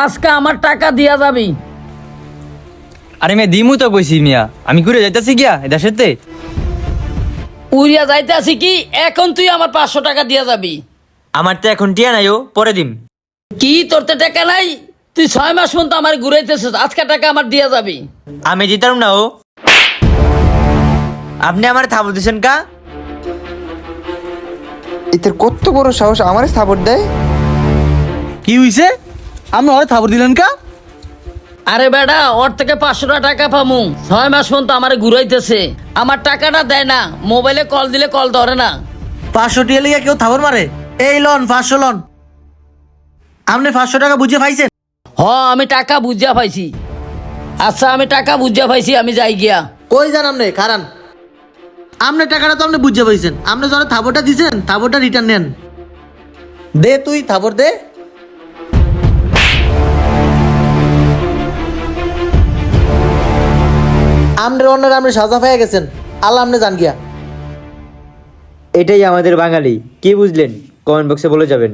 আজকে আমার টাকা দিয়া যাবি। আরে মেয়ে দিমু তো কইছি মিয়া, আমি ঘুরে যাইতাছি গিয়া দেশেতে। উড়িয়া যাইতে আছি কি, এখন তুই আমার 500 টাকা দিয়া যাবি। আমার তো এখন টিয়া নাই, ও পরে দিম। কি তোরতে টাকা নাই? তুই 6 মাস পর্যন্ত আমার ঘুরাইতেছিস, আজকে টাকা আমার দিয়া যাবি। আমি দিতাম না ও। আপনি আমার থাবো দিছেন কা? এদের কত বড় সাহস আমারে সাপোর্ট দেয়। কি হইছে? আপনি ওরে থাবর দিলেন কা? আরে বেটা, ওর থেকে 500 টাকা পামু। 6 মাস পর্যন্ত আমার ঘুরাইতেছে, আমার টাকাটা দেয় না। মোবাইলে কল দিলে কল ধরে না। 500 টিয়া লিগে কেউ থাবর মারে? এই লন 500 লন। আপনি 500 টাকা বুঝে পাইছেন? আমি টাকা বুঝিয়া পাইছি। আচ্ছা, আমি টাকা বুঝিয়া পাইছি, আমি যাই গিয়া। কই যান আপনি? খারান। আপনি টাকাটা তো আপনি বুঝে পাইছেন, আপনি যখন থাবরটা দিছেন থাবরটা রিটার্ন নেন। দে তুই থাবর দে। আমনের অন্যের আপনি সাজা পেয়ে গেছেন, আল্লাহ আপনি জান গিয়া। এটাই আমাদের বাঙালি, কি বুঝলেন? কমেন্ট বক্সে বলে যাবেন।